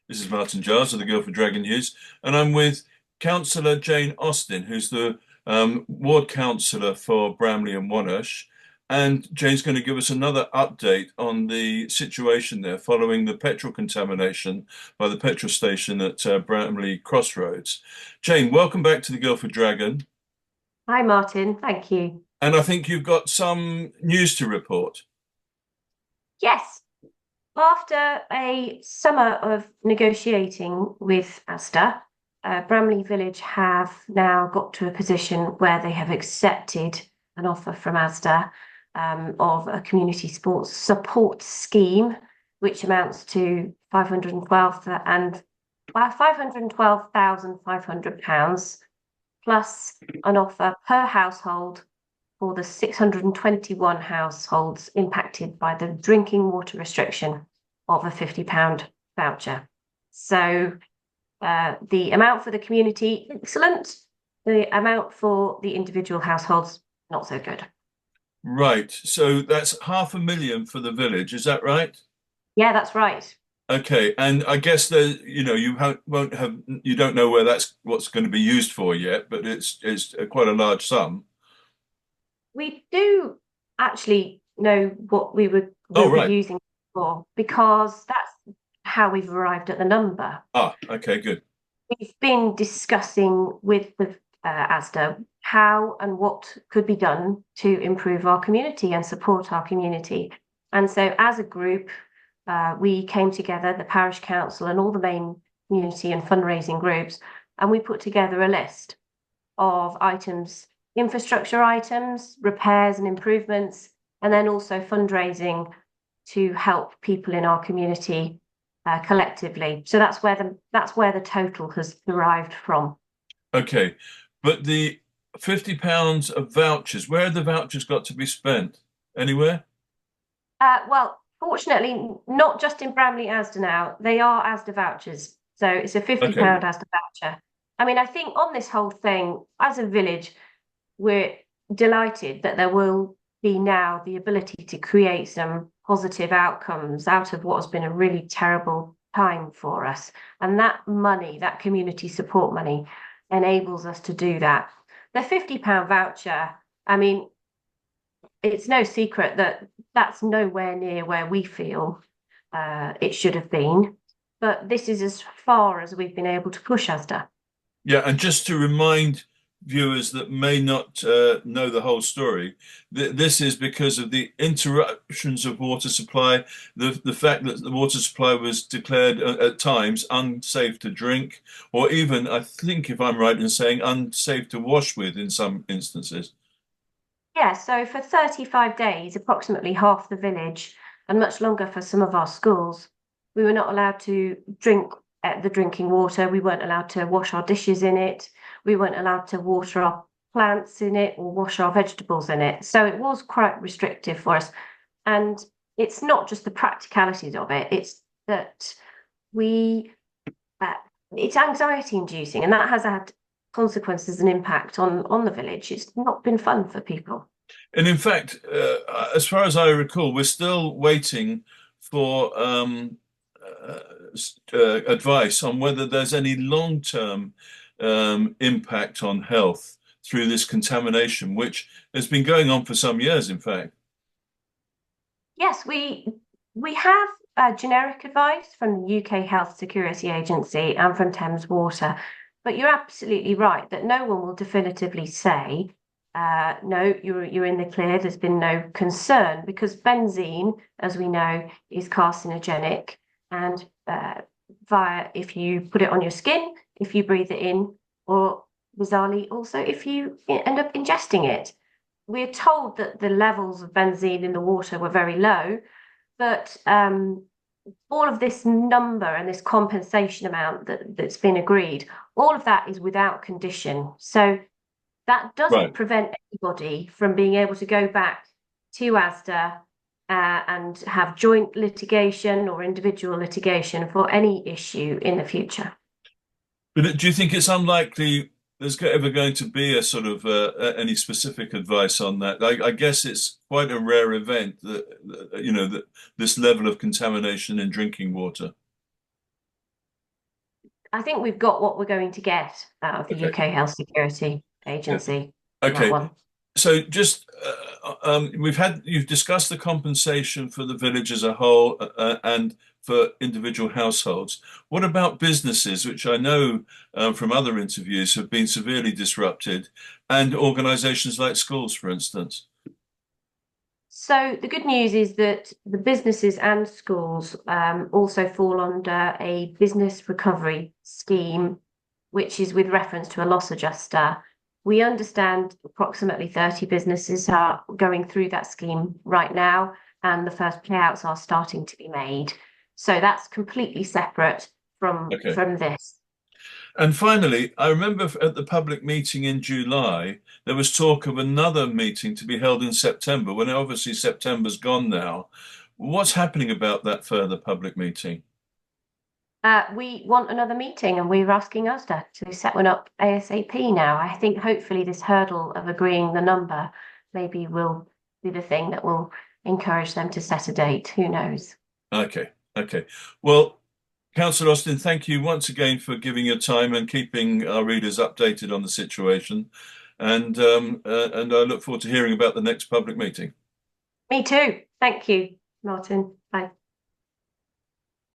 This is Martin Giles of the Guildford Dragon News, and I'm with Councillor Jane Austen, who's the ward councillor for Bramley and Wonersh. And Jane's going to give us another update on the situation there following the petrol contamination by the petrol station at Bramley Crossroads. Jane, welcome back to the Guildford Dragon. Hi, Martin. Thank you. And I think you've got some news to report. Yes, after a summer of negotiating with Asda, Bramley Village have now got to a position where they have accepted an offer from Asda of a community sports support scheme, which amounts to 512,500 pounds plus an offer per household for the 621 households impacted by the drinking water restriction of a £50 voucher. So the amount for the community, excellent. The amount for the individual households, not so good. Right, so that's 500,000 for the village, is that right? Yeah, that's right. Okay, and I guess won't have you don't know where that's what's going to be used for yet, but it's quite a large sum. We do actually know what Oh, will be right. using it for because that's how we've arrived at the number. Ah, okay, good. We've been discussing with the ASDA how and what could be done to improve our community and support our community. And so, as a group, we came together, the parish council and all the main community and fundraising groups, and we put together a list of items, infrastructure items, repairs and improvements, and then also fundraising to help people in our community collectively. So that's where the total has derived from. Okay, but the £50 of vouchers, where have the vouchers got to be spent? Anywhere? Well, fortunately, not just in Bramley Asda now. They are Asda vouchers, so it's a Okay, £50 Asda voucher. I mean, I think on this whole thing, as a village, we're delighted that there will be now the ability to create some positive outcomes out of what has been a really terrible time for us. And that money, that community support money, enables us to do that. The £50 voucher, I mean, it's no secret that that's nowhere near where we feel it should have been. But this is as far as we've been able to push Asda. yeah, and just to remind viewers that may not know the whole story, this is because of the interruptions of water supply, the fact that the water supply was declared at times unsafe to drink, or even, I think, if I'm right in saying, unsafe to wash with in some instances. Yeah, so for 35 days, approximately half the village, and much longer for some of our schools, we were not allowed to drink the drinking water. We weren't allowed to wash our dishes in it. We weren't allowed to water our plants in it or wash our vegetables in it. So it was quite restrictive for us. And it's not just the practicalities of it, it's that we, uh, it's anxiety inducing, and that has had consequences and impact on the village. It's not been fun for people. And in fact, as far as I recall, we're still waiting for uh, advice on whether there's any long-term impact on health through this contamination, which has been going on for some years, in fact. Yes, we have generic advice from the UK Health Security Agency and from Thames Water, but you're absolutely right that no one will definitively say, no, you're in the clear. There's been no concern because benzene, as we know, is carcinogenic, and via if you put it on your skin, if you breathe it in, or bizarrely also if you end up ingesting it. We're told that the levels of benzene in the water were very low, but all of this number and this compensation amount that's been agreed, all of that is without condition. So that doesn't Right. prevent anybody from being able to go back to ASDA and have joint litigation or individual litigation for any issue in the future. But do you think it's unlikely there's ever going to be a sort of any specific advice on that? I guess it's quite a rare event that, that this level of contamination in drinking water. I think we've got what we're going to get out of the Okay. UK Health Security Yeah. Agency on that Okay. one. So just you've discussed the compensation for the village as a whole and for individual households. What about businesses, which I know from other interviews have been severely disrupted, and organisations like schools, for instance? So the good news is that the businesses and schools also fall under a business recovery scheme, which is with reference to a loss adjuster. We understand approximately 30 businesses are going through that scheme right now, and the first payouts are starting to be made. So that's completely separate Okay. from this. And finally, I remember at the public meeting in July, there was talk of another meeting to be held in September, when obviously September's gone now. What's happening about that further public meeting? We want another meeting, and we're asking USDA to set one up ASAP now. I think hopefully this hurdle of agreeing the number maybe will be the thing that will encourage them to set a date. Who knows? Okay, okay. Well, Councillor Austin, thank you once again for giving your time and keeping our readers updated on the situation. And I look forward to hearing about the next public meeting. Me too. Thank you, Martin.